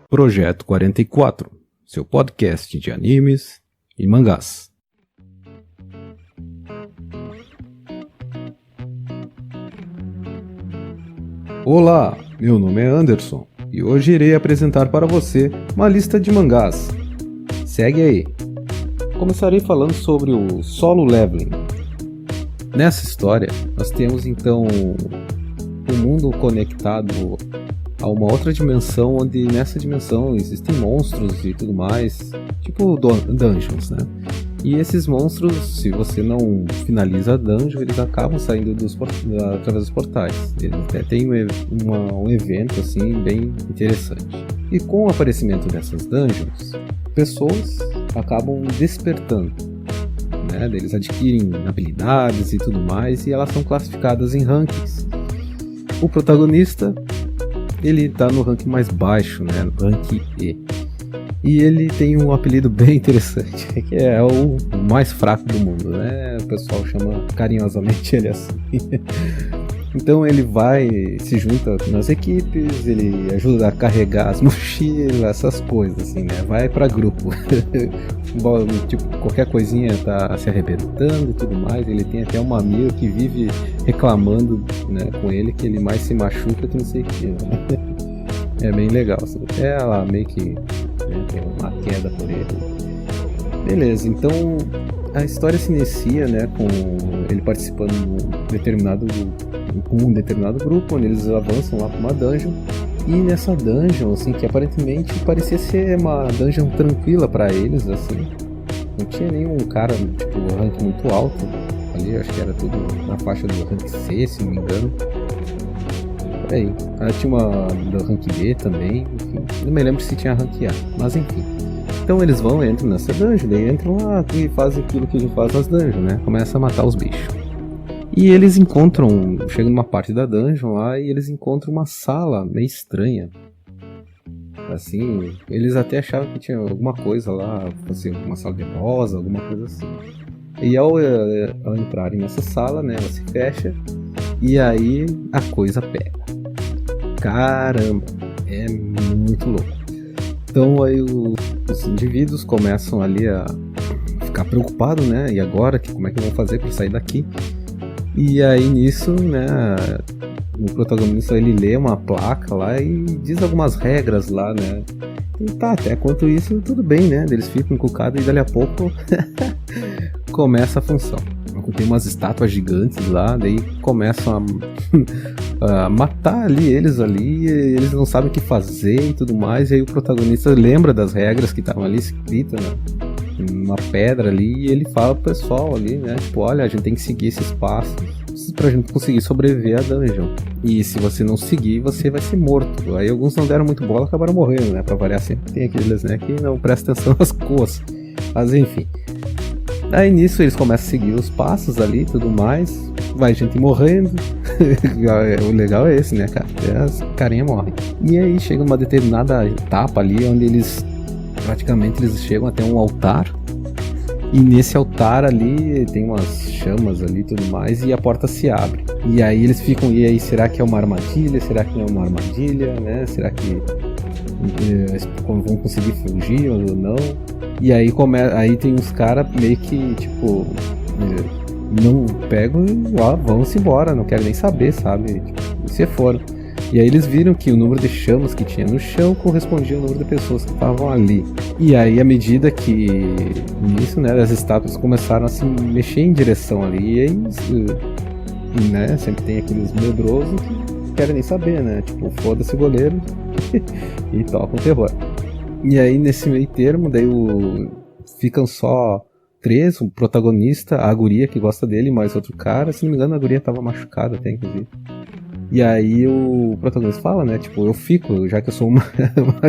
Projeto 44, seu podcast de animes e mangás. Olá, meu nome é Anderson e hoje irei apresentar para você uma lista de mangás. Segue aí. Começarei falando sobre o Solo Leveling. Nessa história, nós temos então um mundo conectado a uma outra dimensão, onde nessa dimensão existem monstros e tudo mais, tipo dungeons, né? E esses monstros, se você não finaliza a dungeon, eles acabam saindo através dos portais. Eles têm um evento assim bem interessante. E com o aparecimento dessas dungeons, pessoas acabam despertando, né? Eles adquirem habilidades e tudo mais, e elas são classificadas em rankings. O protagonista, ele tá no ranking mais baixo, né, no ranking E. E ele tem um apelido bem interessante, que é o mais fraco do mundo, né? O pessoal chama carinhosamente ele assim. Então ele se junta nas equipes, ele ajuda a carregar as mochilas, essas coisas assim, né? Vai pra grupo. Tipo, qualquer coisinha tá se arrebentando e tudo mais. Ele tem até uma amiga que vive reclamando, né, com ele, que ele mais se machuca que não sei o que, né? É bem legal, assim. Até ela meio que, né, tem uma queda por ele. Beleza, então a história se inicia, né, com ele participando com um determinado grupo, onde eles avançam lá para uma dungeon. E nessa dungeon, assim, que aparentemente parecia ser uma dungeon tranquila para eles, assim, não tinha nenhum cara, tipo, rank muito alto ali, acho que era tudo na faixa do rank C, se não me engano. Aí, tinha uma do rank B também, enfim, não me lembro se tinha rank A, mas enfim. Então eles entram nessa dungeon, daí entram lá e fazem aquilo que a gente faz nas dungeons, né? Começa a matar os bichos. E eles chegam numa parte da dungeon lá e eles encontram uma sala meio estranha. Assim, eles até achavam que tinha alguma coisa lá, assim, uma sala de rosa, alguma coisa assim. E ao entrarem nessa sala, né, ela se fecha e aí a coisa pega. Caramba, é muito louco. Então aí os indivíduos começam ali a ficar preocupados, né? E agora, como é que vão fazer para sair daqui? E aí nisso, né, o protagonista ele lê uma placa lá e diz algumas regras lá, né? E tá, até quanto isso, tudo bem, né? Eles ficam encucados e dali a pouco começa a função. Tem umas estátuas gigantes lá, daí começam a matar eles ali, e eles não sabem o que fazer e tudo mais, e aí o protagonista lembra das regras que estavam ali escritas, né, numa pedra ali, e ele fala pro pessoal ali, né, tipo, olha, a gente tem que seguir esses passos pra gente conseguir sobreviver à dungeon, e se você não seguir, você vai ser morto. Aí alguns não deram muito bola, acabaram morrendo, né, pra variar, sempre tem aqueles, né, que não prestam atenção nas coisas, mas enfim. Aí nisso eles começam a seguir os passos ali e tudo mais, vai gente morrendo. O legal é esse, né, cara? As carinhas morrem. E aí chega uma determinada etapa ali onde eles chegam até um altar. E nesse altar ali tem umas chamas ali e tudo mais, e a porta se abre. E aí eles ficam, e aí será que é uma armadilha? Será que não é uma armadilha, né? Será que vão conseguir fugir ou não? E aí aí tem uns caras meio que, tipo, não pegam e vão-se embora, não querem nem saber, sabe? Tipo, se foram. E aí eles viram que o número de chamas que tinha no chão correspondia ao número de pessoas que estavam ali. E aí, à medida que nisso, né, as estátuas começaram a se mexer em direção ali, e aí, né, sempre tem aqueles medrosos que não querem nem saber, né? Tipo, foda-se o goleiro e tocam terror. E aí, nesse meio termo, daí ficam só três, o protagonista, a guria que gosta dele, mais outro cara. Se não me engano, a guria tava machucada até, inclusive. E aí o protagonista fala, né, tipo, eu fico, já que eu sou mais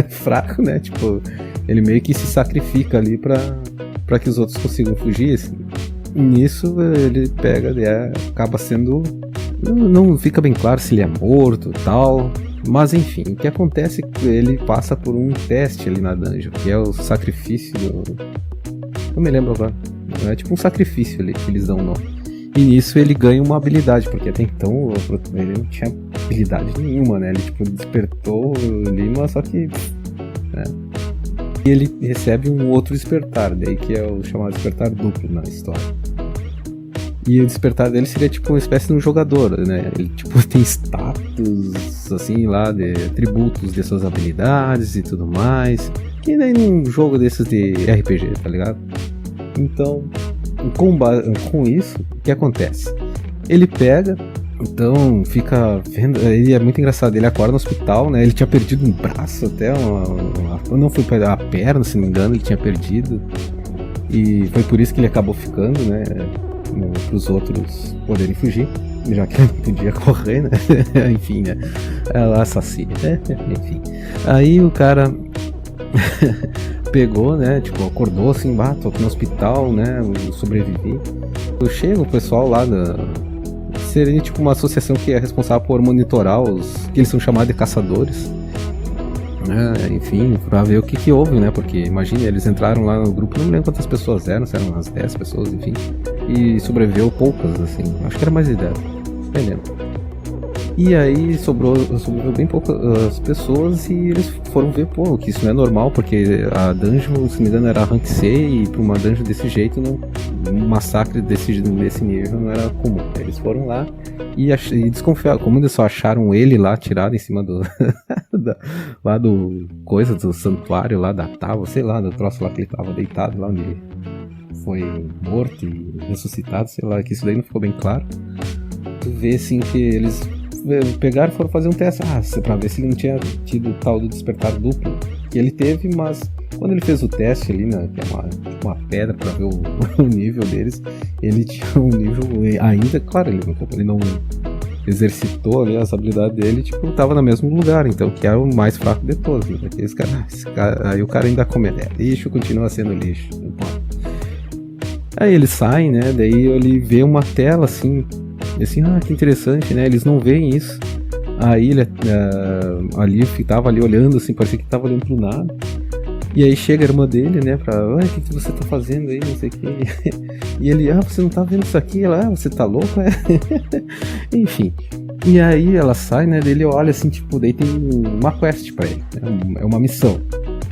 fraco, né, tipo, ele meio que se sacrifica ali pra que os outros consigam fugir, assim. E nisso ele pega e acaba sendo... Não fica bem claro se ele é morto e tal... Mas enfim, o que acontece é que ele passa por um teste ali na dungeon, que é o sacrifício não me lembro agora. É tipo um sacrifício ali que eles dão o nome. E nisso ele ganha uma habilidade, porque até então ele não tinha habilidade nenhuma, né? Ele tipo despertou ali, mas só que E ele recebe um outro despertar, daí que é o chamado despertar duplo na história. E o despertar dele seria tipo uma espécie de um jogador, né? Ele tipo tem status, assim, lá, de atributos de suas habilidades e tudo mais. E daí num jogo desses de RPG, tá ligado? Então, com isso, o que acontece? Ele pega, então fica vendo, ele é muito engraçado, ele acorda no hospital, né? Ele tinha perdido um braço até, não foi a perna, se não me engano, ele tinha perdido. E foi por isso que ele acabou ficando, né? Para os outros poderem fugir, já que ele não podia correr, né? Enfim, né? Ela assassina, né? Enfim. Aí o cara pegou, né? Tipo, acordou assim, tô aqui no hospital, né? Eu sobrevivi. Chega o pessoal lá seria tipo uma associação que é responsável por monitorar que eles são chamados de caçadores. Enfim, pra ver o que houve, né? Porque imagina, eles entraram lá no grupo, não me lembro quantas pessoas eram, se eram umas 10 pessoas, enfim. E sobreviveu poucas, assim. Acho que era mais de 10. Não lembro. E aí sobreviveu bem poucas pessoas e eles foram ver, que isso não é normal, porque a dungeon, se não me engano, era rank C e pra uma dungeon desse jeito, um massacre desse nível não era comum. Eles foram lá e desconfiaram, como eles só acharam ele lá tirado em cima do lá do coisa do santuário lá da tábua, sei lá, do troço lá que ele tava deitado lá onde foi morto e ressuscitado, sei lá, que isso daí não ficou bem claro. Tu vê assim que eles pegaram e foram fazer um teste pra ver se ele não tinha tido tal do despertar duplo que ele teve, mas quando ele fez o teste ali, né, que é uma pedra pra ver o nível deles, ele tinha um nível ainda, claro, ele não exercitou ali as habilidades dele, tipo, tava no mesmo lugar, então, que era o mais fraco de todos, né? Esse cara, aí o cara ainda come, lixo, continua sendo lixo. Aí eles saem, né, daí ele vê uma tela assim, que interessante, né, eles não veem isso. Aí ele ali tava ali olhando, assim, parecia que tava olhando pro nada. E aí chega a irmã dele, né, o que você tá fazendo aí, não sei o que. E ele, você não tá vendo isso aqui? Ela, você tá louco, Enfim. E aí ela sai, né, dele olha assim, tipo, daí tem uma quest pra ele, é uma missão.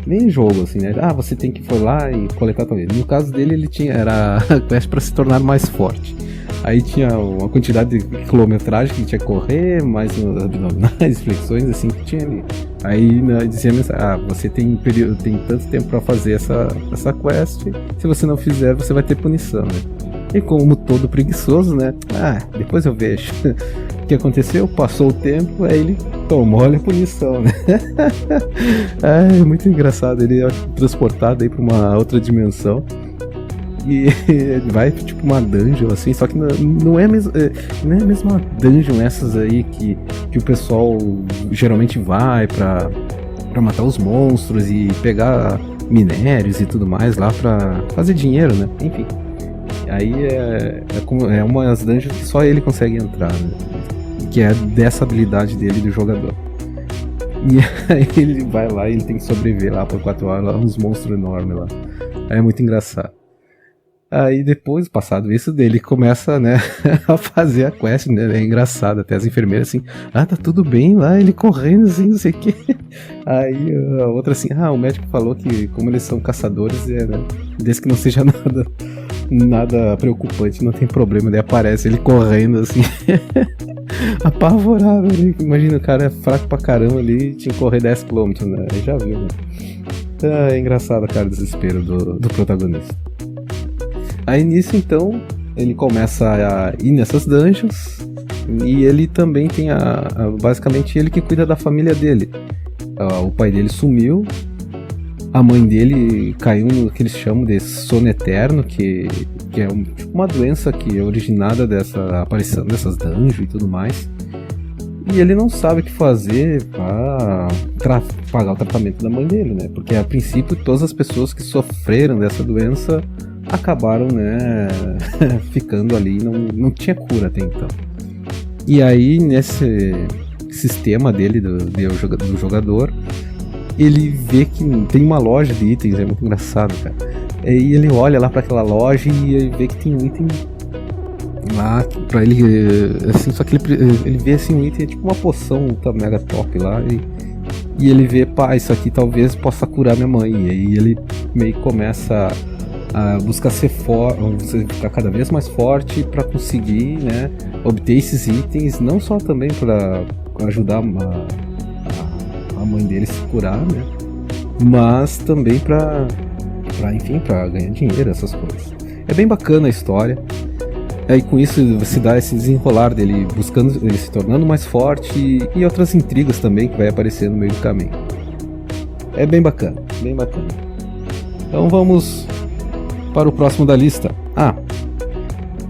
Nem jogo, assim, né, você tem que ir lá e coletar também. No caso dele, era a quest pra se tornar mais forte. Aí tinha uma quantidade de quilometragem que ele tinha que correr, mais abdominais, flexões, assim, que tinha ali. Aí dizia a mensagem, você tem tanto tempo pra fazer essa quest, se você não fizer, você vai ter punição, né? E como todo preguiçoso, né? Depois eu vejo. O que aconteceu? Passou o tempo, aí ele tomou a punição, né? É muito engraçado, ele é transportado aí pra uma outra dimensão. E vai tipo uma dungeon assim, só que não é a mesma dungeon essas aí que o pessoal geralmente vai pra matar os monstros e pegar minérios e tudo mais lá pra fazer dinheiro, né? Enfim. Aí é umas dungeons que só ele consegue entrar, né? Que é dessa habilidade dele do jogador. E aí ele vai lá e ele tem que sobreviver lá por 4 horas, lá, uns monstros enormes lá. Aí é muito engraçado. Aí depois, passado isso, dele começa, né, a fazer a quest, né, é engraçado, até as enfermeiras assim, tá tudo bem lá, ele correndo assim, não sei o que. Aí a outra assim, o médico falou que como eles são caçadores, né, desde que não seja nada preocupante, não tem problema, daí aparece ele correndo assim, apavorado ali. Imagina, o cara é fraco pra caramba ali, tinha que correr 10km, né, aí já viu, né. É engraçado, cara, o desespero do protagonista. Aí nisso, então, ele começa a ir nessas dungeons e ele também tem basicamente ele que cuida da família dele. O pai dele sumiu, a mãe dele caiu no que eles chamam de sono eterno, que é tipo uma doença que é originada dessa aparição dessas dungeons e tudo mais. E ele não sabe o que fazer para pagar o tratamento da mãe dele, né? Porque a princípio todas as pessoas que sofreram dessa doença acabaram, né, ficando ali, não tinha cura até então. E aí, nesse sistema dele, do jogador, ele vê que tem uma loja de itens, é muito engraçado, cara. E ele olha lá para aquela loja e ele vê que tem um item lá pra ele, assim, só que ele vê assim um item, tipo uma poção ultra mega top lá, E ele vê, pá, isso aqui talvez possa curar minha mãe. E aí ele meio que começa a buscar ser forte, ficar cada vez mais forte para conseguir, né, obter esses itens, não só também para ajudar a mãe dele se curar, né, mas também para ganhar dinheiro, essas coisas. É bem bacana a história. Aí com isso se dá esse desenrolar dele buscando, ele se tornando mais forte e outras intrigas também que vai aparecer no meio do caminho. É bem bacana, bem bacana. Então vamos para o próximo da lista.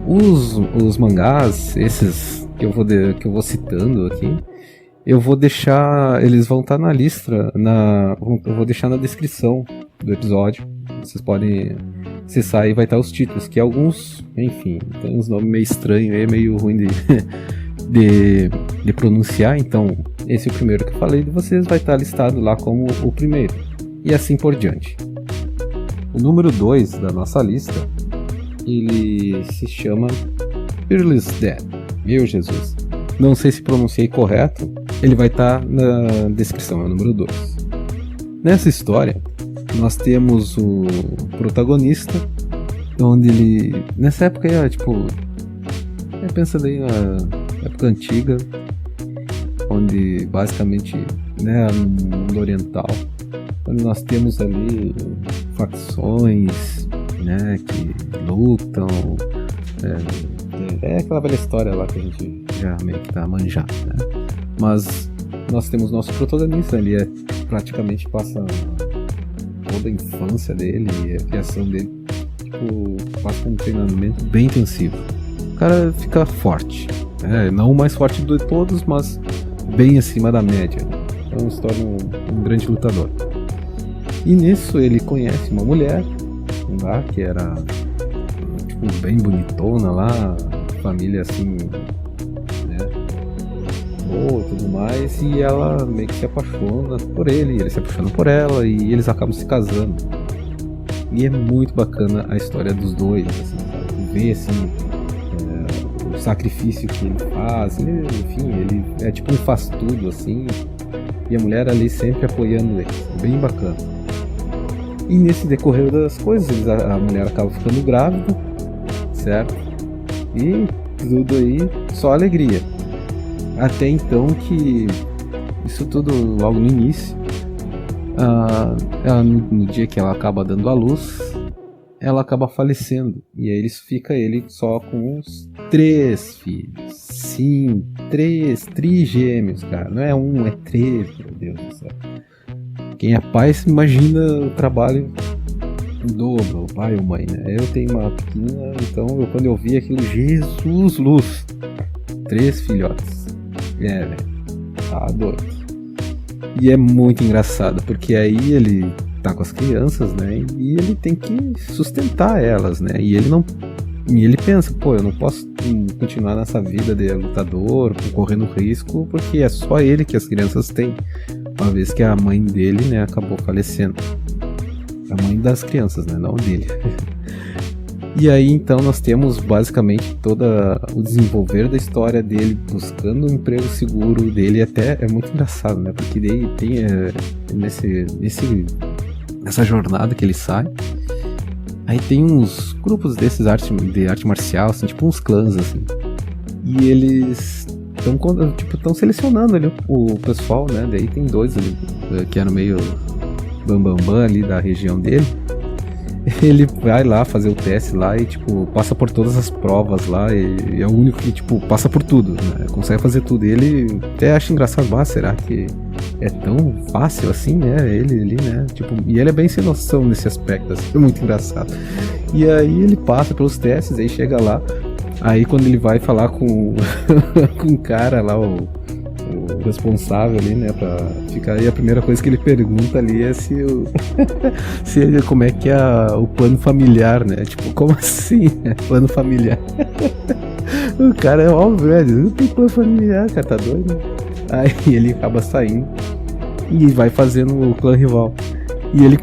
Os mangás, esses que eu vou citando aqui, eu vou deixar, eles vão estar na lista, eu vou deixar na descrição do episódio. Vocês podem acessar e vai estar os títulos, que alguns, enfim, tem uns nomes meio estranhos, é meio ruim de pronunciar, então esse é o primeiro que eu falei de vocês, vai estar listado lá como o primeiro, e assim por diante. O número 2 da nossa lista, ele se chama Fearless Dead. Meu Jesus, não sei se pronunciei correto, ele vai estar na descrição, é o número 2. Nessa história, nós temos o protagonista, onde ele, nessa época aí, pensa daí na época antiga, onde basicamente, né, no mundo oriental, onde nós temos ali facções, né, que lutam, é aquela velha história lá que a gente já meio que tá manjado, né? Mas nós temos nosso protagonista, ele praticamente passa toda a infância dele e a criação dele, passa um treinamento bem intensivo. O cara fica forte, não o mais forte de todos, mas bem acima da média, então se torna um grande lutador. E nisso ele conhece uma mulher lá que era bem bonitona lá, família assim, né, boa e tudo mais, e ela meio que se apaixona por ele se apaixona por ela e eles acabam se casando. E é muito bacana a história dos dois, assim, ver assim, o sacrifício que ele faz, enfim, ele é tipo um faz tudo assim, e a mulher ali sempre apoiando ele, bem bacana. E nesse decorrer das coisas, a mulher acaba ficando grávida, certo? E tudo aí, só alegria. Até então que, isso tudo logo no início, no dia que ela acaba dando à luz, ela acaba falecendo. E aí fica ele só com os 3 filhos. Sim, 3 trigêmeos, cara. Não é 1, é 3, meu Deus do céu. Quem é pai se imagina o trabalho em dobro, o pai ou mãe, né? Eu tenho uma pequena, então quando eu vi aquilo, Jesus luz, 3 filhotes. Velho, tá doido. E é muito engraçado, porque aí ele tá com as crianças, né? E ele tem que sustentar elas, né? E ele pensa, eu não posso continuar nessa vida de lutador, correndo risco, porque é só ele que as crianças têm. Uma vez que a mãe dele, né, acabou falecendo. A mãe das crianças, né, não dele. E aí então nós temos basicamente todo o desenvolver da história dele buscando um emprego seguro dele. Até é muito engraçado, né, porque daí tem nessa jornada que ele sai, aí tem uns grupos desses de arte marcial, assim, tipo uns clãs assim, e eles estão selecionando ali o pessoal, né? Daí tem 2 ali que eram meio bambambam ali da região dele. Ele vai lá fazer o teste lá e passa por todas as provas lá, e é o único que passa por tudo, né? Consegue fazer tudo. E ele até acha engraçado, será que é tão fácil assim, né? Ele ali, né? E ele é bem sem noção nesse aspecto, assim, é muito engraçado. E aí ele passa pelos testes, aí chega lá. Aí quando ele vai falar com o cara lá, o responsável ali, né, pra ficar aí, a primeira coisa que ele pergunta ali é como é que é o plano familiar, né? Como assim, né? Plano familiar. O cara é óbvio, velho, não tem plano familiar, cara, tá doido? Aí ele acaba saindo e vai fazendo o clã rival. E ele,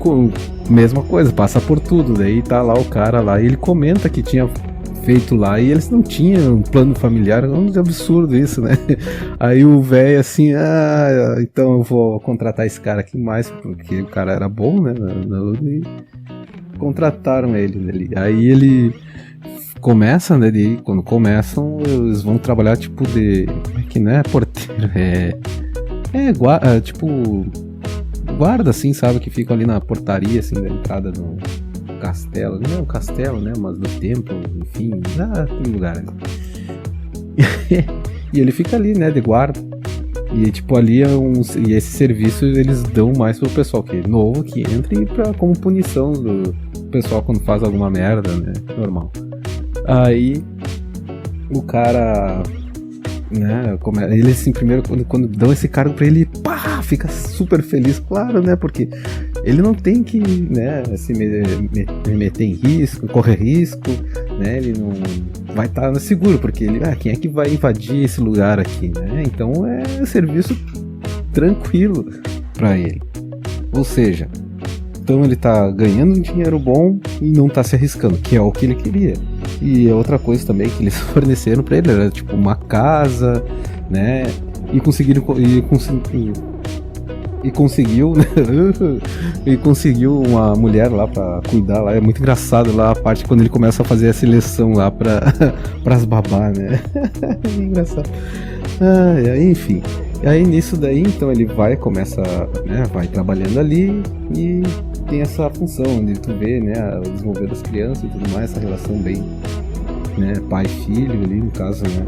mesma coisa, passa por tudo. Daí tá lá o cara lá e ele comenta que tinha feito lá, e eles não tinham um plano familiar, é um absurdo isso, né? Aí o velho assim, então eu vou contratar esse cara aqui mais, porque o cara era bom, né, na luta, e contrataram ele ali. Aí ele começa, né, quando começam, eles vão trabalhar tipo que não é porteiro, tipo guarda assim, sabe, que fica ali na portaria assim da entrada do castelo, não é um castelo, né, mas do templo, enfim, tem lugar ali. E ele fica ali, né, de guarda. E tipo ali e esse serviço eles dão mais pro pessoal que é novo, que entra, e como punição do pessoal quando faz alguma merda, né, normal. Aí o cara, né, ele assim, primeiro quando dão esse cargo pra ele, fica super feliz, claro, né, porque ele não tem que, né, se meter em risco, correr risco, né, ele não vai estar seguro, porque ele, quem é que vai invadir esse lugar aqui, né, então é serviço tranquilo pra ele, ou seja, então ele tá ganhando um dinheiro bom e não tá se arriscando, que é o que ele queria. E outra coisa também que eles forneceram pra ele era tipo uma casa, né? E conseguiu, né? E conseguiu uma mulher lá pra cuidar lá. É muito engraçado lá a parte quando ele começa a fazer a seleção lá pras babá, né? É engraçado. Enfim. E aí nisso daí, então ele vai trabalhando ali e tem essa função de tu ver, né, o desenvolver das crianças e tudo mais, essa relação bem, né, pai e filho ali, no caso, né,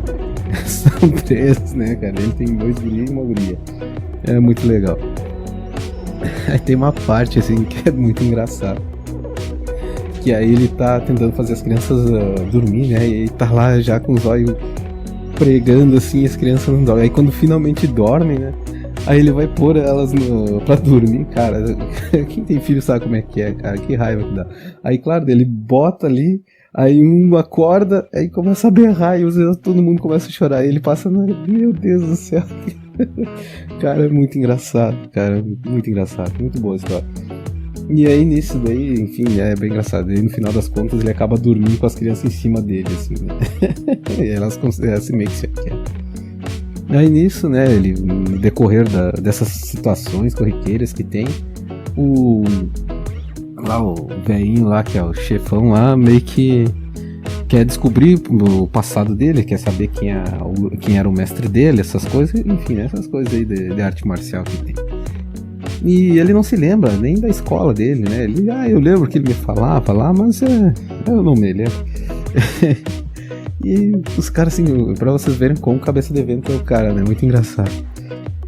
são 3, né, cara, ele tem 2 guris e uma guria, é muito legal. Aí tem uma parte, assim, que é muito engraçada, que aí ele tá tentando fazer as crianças dormir, né, e ele tá lá já com os olhos pregando, assim, as crianças não dormem, aí quando finalmente dormem, né, aí ele vai pôr elas pra dormir, cara. Quem tem filho sabe como é, cara. Que raiva que dá. Aí, claro, ele bota ali, aí um acorda, aí começa a berrar, e todo mundo começa a chorar. Aí ele passa, meu Deus do céu. Cara, é muito engraçado, cara. Muito engraçado. Muito boa a história. E aí, nisso daí, enfim, é bem engraçado. E no final das contas, ele acaba dormindo com as crianças em cima dele, assim, né? E elas assim, meio que se querem. Aí nisso, né, ele, no decorrer dessas situações corriqueiras que tem, o velhinho lá, que é o chefão lá, meio que quer descobrir o passado dele, quer saber quem era o mestre dele, essas coisas, enfim, né, essas coisas aí de arte marcial que tem. E ele não se lembra nem da escola dele, né, eu lembro que ele me falava lá, mas eu não me lembro. E os caras, assim, pra vocês verem como cabeça de evento é o cara, né? Muito engraçado.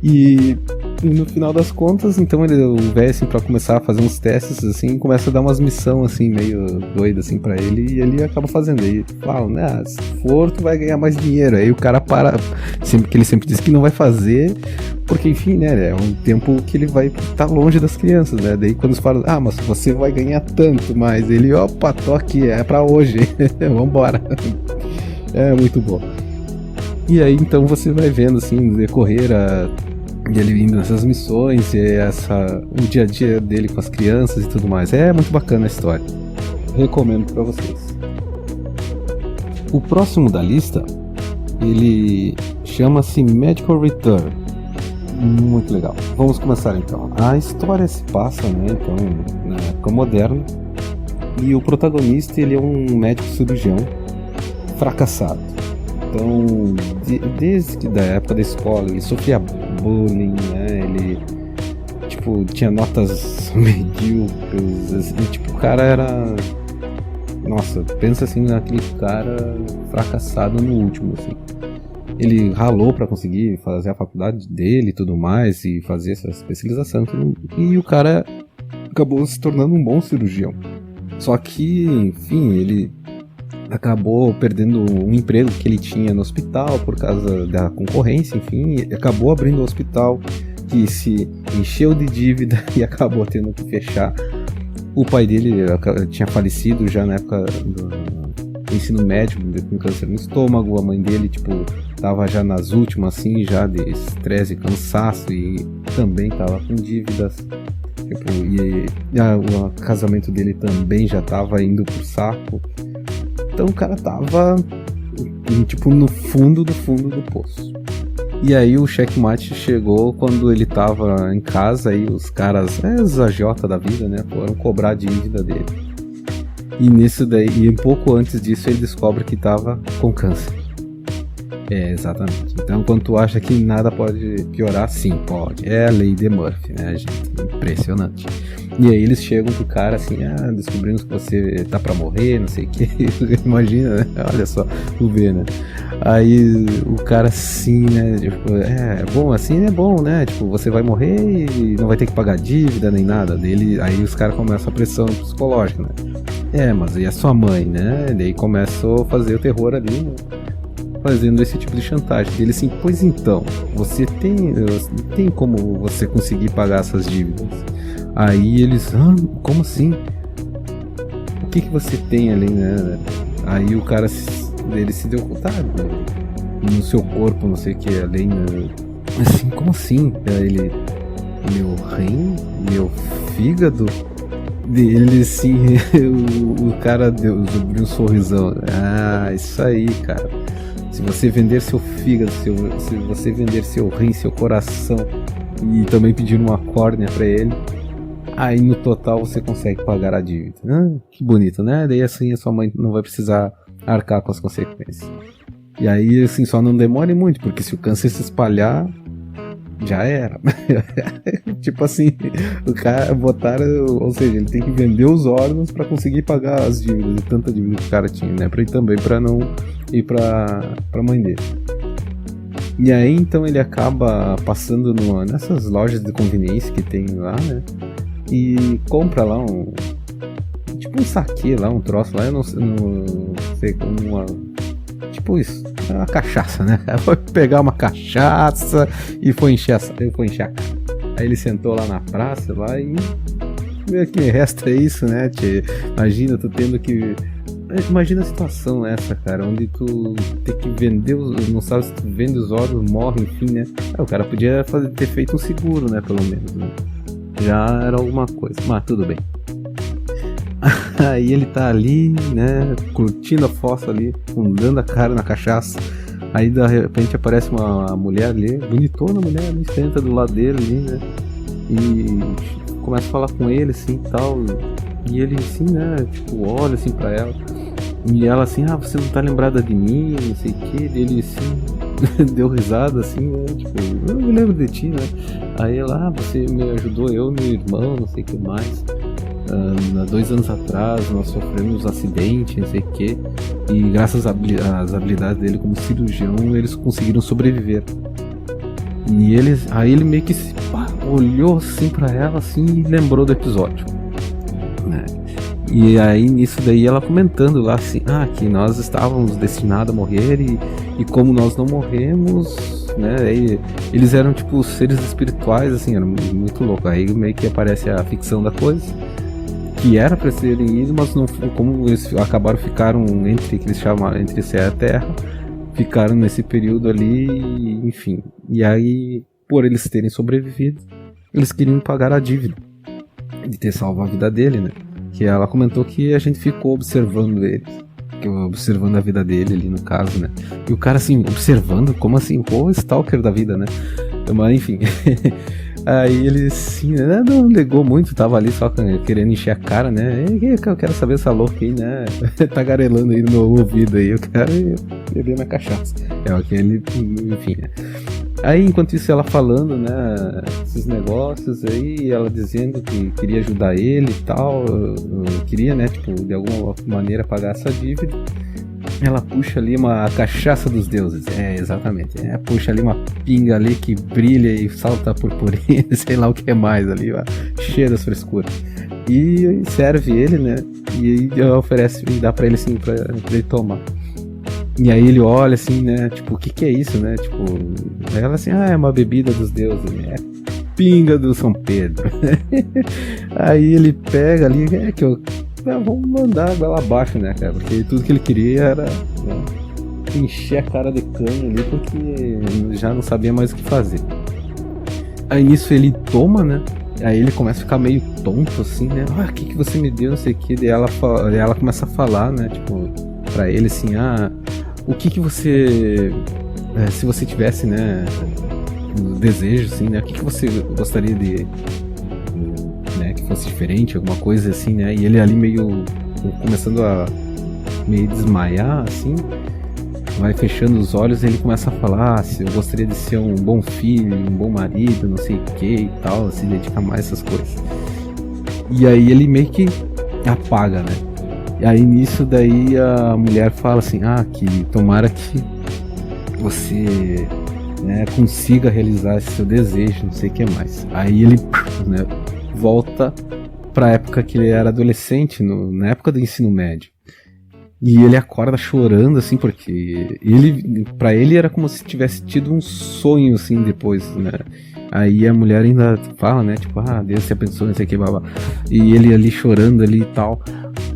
E no final das contas, então o velho, assim, pra começar a fazer uns testes, assim, começa a dar umas missões, assim, meio doidas, assim, pra ele, e ele acaba fazendo. Aí fala, né? Se for, tu vai ganhar mais dinheiro. Aí o cara para, que ele sempre diz que não vai fazer, porque, enfim, né? É um tempo que ele vai estar longe das crianças, né? Daí quando eles falam, mas você vai ganhar tanto mais, ele, opa, tô aqui, é pra hoje, vambora. É muito bom. E aí então você vai vendo assim no decorrer ele indo nessas missões e o dia a dia dele com as crianças e tudo mais. É muito bacana a história. Recomendo pra vocês. O próximo da lista, ele chama-se Magical Return. Muito legal. Vamos começar então. A história se passa, né, então, na época moderna. E o protagonista, ele é um médico cirurgião fracassado. Então, desde da época da escola, ele sofria bullying, né? Ele, tipo, tinha notas medíocres, assim, tipo, o cara era... Nossa, pensa assim naquele cara fracassado no último, assim. Ele ralou pra conseguir fazer a faculdade dele e tudo mais, e fazer essa especialização, e o cara acabou se tornando um bom cirurgião. Só que, enfim, ele acabou perdendo um emprego que ele tinha no hospital por causa da concorrência, enfim, acabou abrindo um hospital que se encheu de dívida e acabou tendo que fechar. O pai dele tinha falecido já na época do ensino médio, com câncer no estômago. A mãe dele, tipo, tava já nas últimas, assim, já de estresse e cansaço, e também tava com dívidas. Tipo, o casamento dele também já tava indo pro saco. Então o cara tava, tipo, no fundo do poço. E aí o checkmate chegou quando ele tava em casa, aí os caras, os agiota da vida, né, foram cobrar a dívida dele. E nisso daí, e um pouco antes disso, ele descobre que tava com câncer. Exatamente. Então, quando tu acha que nada pode piorar, sim, pode. É a lei de Murphy, né, gente? Impressionante. E aí eles chegam pro cara assim, descobrimos que você tá pra morrer, não sei o que. Imagina, né? Olha só, tu vê, né? Aí o cara assim, né? Tipo, bom, assim é bom, né? Tipo, você vai morrer e não vai ter que pagar dívida nem nada. Aí os caras começam a pressão psicológica, né? Mas e a sua mãe, né? Daí começou a fazer o terror ali, né? Fazendo esse tipo de chantagem. Ele assim, pois então, você tem como você conseguir pagar essas dívidas? Aí eles, como assim? O que você tem ali, né? Aí o cara, ele se deu conta, no seu corpo, não sei o que, além, assim, como assim? Aí ele, meu rim, meu fígado? Ele assim, o cara abriu um sorrisão. Isso aí, cara. Se você vender seu fígado, se você vender seu rim, seu coração e também pedir uma córnea pra ele, aí no total você consegue pagar a dívida. Que bonito, né? Daí assim a sua mãe não vai precisar arcar com as consequências. E aí assim, só não demore muito, porque se o câncer se espalhar, já era. Tipo assim, o cara ou seja, ele tem que vender os órgãos pra conseguir pagar as dívidas, tanta dívida que o cara tinha, né? Também pra não ir pra mãe dele. E aí então ele acaba passando nessas lojas de conveniência que tem lá, né? E compra lá tipo um saquê lá, um troço lá, eu não sei como tipo isso, é uma cachaça, né? Foi pegar uma cachaça e foi encher a cara. Aí ele sentou lá na praça lá e que resta é isso, né? Imagina tu tendo que... Imagina a situação essa, cara, onde tu tem que vender, não sabe se tu vende os órgãos, morre, enfim, né? O cara podia ter feito um seguro, né, pelo menos, né? Já era alguma coisa, mas tudo bem. Aí ele tá ali, né, curtindo a fossa ali, fundando a cara na cachaça. Aí de repente aparece uma mulher ali, bonitona mulher ali, senta do lado dele ali, né? E começa a falar com ele assim e tal. E ele assim, né, tipo, olha assim pra ela. E ela assim, você não tá lembrada de mim, não sei o que. Ele assim, deu risada assim, né? Tipo, eu me lembro de ti, né? Aí ela, você me ajudou, eu e meu irmão, não sei o que mais. 2 anos atrás nós sofremos um acidente, não sei o que, e graças às habilidades dele como cirurgião eles conseguiram sobreviver. E aí ele meio que olhou assim pra ela assim e lembrou do episódio, né? E aí nisso daí ela comentando lá assim, que nós estávamos destinados a morrer e como nós não morremos, né? Aí, eles eram tipo seres espirituais, assim, era muito louco. Aí meio que aparece a ficção da coisa, que era pra serem ido, mas não, como eles ficaram entre, que eles chamam entre céu e a terra, ficaram nesse período ali, enfim. E aí, por eles terem sobrevivido, eles queriam pagar a dívida de ter salvo a vida dele, né? Que ela comentou que a gente ficou observando eles, observando a vida dele ali no caso, né? E o cara assim, observando, como assim? Pô, stalker da vida, né? Mas enfim. Aí ele assim, né, não ligou muito, tava ali só querendo encher a cara, né? Eu quero saber essa louca aí, né? Tagarelando aí no meu ouvido aí, o cara bebeu na cachaça. Aquele, enfim, né? Aí enquanto isso ela falando, né, esses negócios aí, ela dizendo que queria ajudar ele e tal, queria, né, tipo, de alguma maneira pagar essa dívida. Ela puxa ali uma cachaça dos deuses, exatamente, puxa ali uma pinga ali que brilha e salta purpurina, sei lá o que é mais ali, ó, cheia das frescuras. E serve ele, né, e oferece, e dá pra ele assim, pra ele tomar. E aí ele olha assim, né, tipo, o que é isso, né, tipo, ela assim, é uma bebida dos deuses, né, pinga do São Pedro. Aí ele pega ali, vamos mandar ela abaixo, né, cara, porque tudo que ele queria era, né, encher a cara de cana ali, porque já não sabia mais o que fazer. Aí nisso ele toma, né, aí ele começa a ficar meio tonto assim, né, o que você me deu, não sei o que, daí ela começa a falar, né, tipo, pra ele assim, o que você, se você tivesse, né, um desejo assim, né, o que você gostaria de, né, que fosse diferente, alguma coisa assim, né, e ele ali meio começando a meio desmaiar assim, vai fechando os olhos e ele começa a falar, se eu gostaria de ser um bom filho, um bom marido, não sei o que e tal, se dedicar mais a essas coisas. E aí ele meio que apaga, né? E aí nisso daí a mulher fala assim, que tomara que você, né, consiga realizar esse seu desejo, não sei o que mais. Aí ele, né, volta pra época que ele era adolescente, na época do ensino médio. E ele acorda chorando, assim, porque pra ele era como se tivesse tido um sonho, assim, depois, né? Aí a mulher ainda fala, né, tipo, Deus se abençoe, não sei o que, babá. E ele ali chorando ali e tal.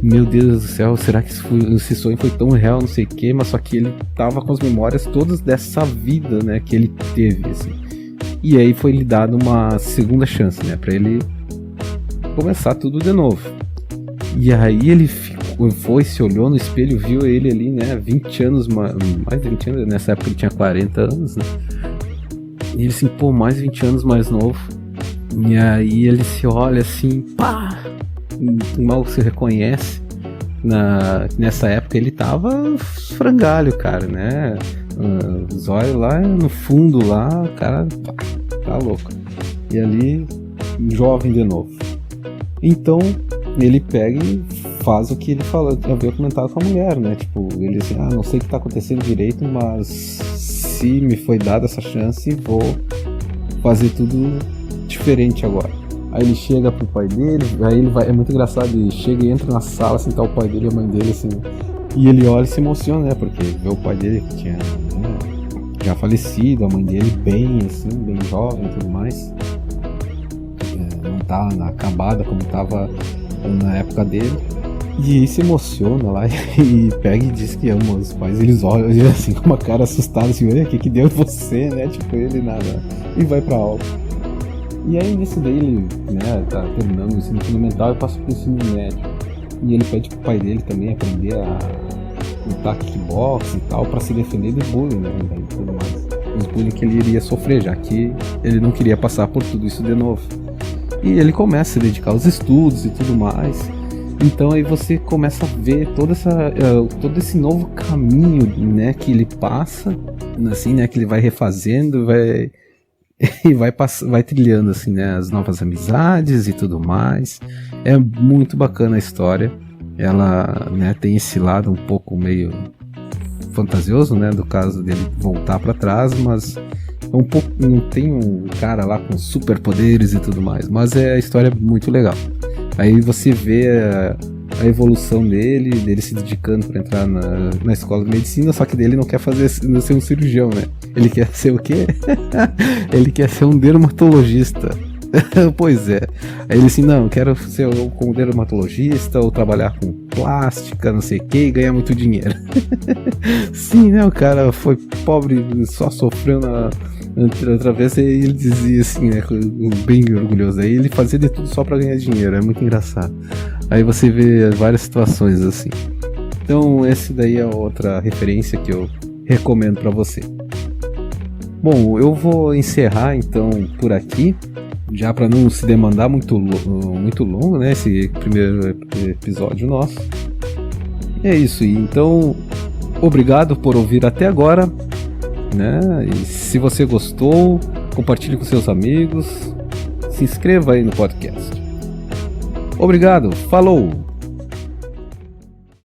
Meu Deus do céu, será que esse sonho foi tão real, não sei o que, mas só que ele tava com as memórias todas dessa vida, né, que ele teve, assim. E aí foi lhe dado uma segunda chance, né, pra ele começar tudo de novo. E aí ele se olhou no espelho, viu ele ali, né, 20 anos, mais de 20 anos, nessa época ele tinha 40 anos, né. E ele assim, mais de 20 anos mais novo. E aí ele se olha assim, mal se reconhece. Nessa época ele tava frangalho, cara, né? Os olhos lá no fundo lá, o cara tá louco. E ali, jovem de novo. Então, ele pega e faz o que ele falou, havia comentado com a mulher, né? Tipo, ele assim, não sei o que tá acontecendo direito, mas se me foi dada essa chance, vou fazer tudo diferente agora. Aí ele chega pro pai dele, aí ele vai, é muito engraçado, ele chega e entra na sala, assim, tá o pai dele e a mãe dele, assim, e ele olha e se emociona, né? Porque vê o pai dele que tinha, né, já falecido, a mãe dele bem, assim, bem jovem e tudo mais. Não tá acabada como tava na época dele. E aí se emociona lá e pega e diz que ama os pais. Eles olham assim com uma cara assustada, assim, o que deu em você, né? Tipo, ele nada. E vai pra aula. E aí nisso daí ele, né, tá terminando o ensino fundamental e passa pro ensino médio. E ele pede pro pai dele também aprender a lutar kickbox e tal, pra se defender do bullying, né? E tudo mais. Os bullying que ele iria sofrer, já que ele não queria passar por tudo isso de novo. E ele começa a se dedicar aos estudos e tudo mais. Então aí você começa a ver todo esse novo caminho, né, que ele passa, assim, né, que ele vai refazendo, vai trilhando, assim, né, as novas amizades e tudo mais. É muito bacana a história. Ela, né, tem esse lado um pouco meio fantasioso, né, do caso dele voltar para trás, mas um pouco, não tem um cara lá com superpoderes e tudo mais, mas a história é muito legal. Aí você vê a evolução dele se dedicando para entrar na escola de medicina, só que dele não quer ser um cirurgião, né? Ele quer ser o quê? Ele quer ser um dermatologista. Pois é. Aí ele assim, não, quero ser como dermatologista ou trabalhar com plástica, não sei o que, e ganhar muito dinheiro. Sim, né? O cara foi pobre, só sofreu outra vez, e ele dizia assim, né, bem orgulhoso, aí ele fazia de tudo só pra ganhar dinheiro, é muito engraçado. Aí você vê várias situações assim. Então esse daí é outra referência que eu recomendo pra você. Bom, eu vou encerrar então por aqui, já para não se demandar muito longo, né, esse primeiro episódio nosso. É isso, então obrigado por ouvir até agora, né? E se você gostou, compartilhe com seus amigos, se inscreva aí no podcast. Obrigado, falou!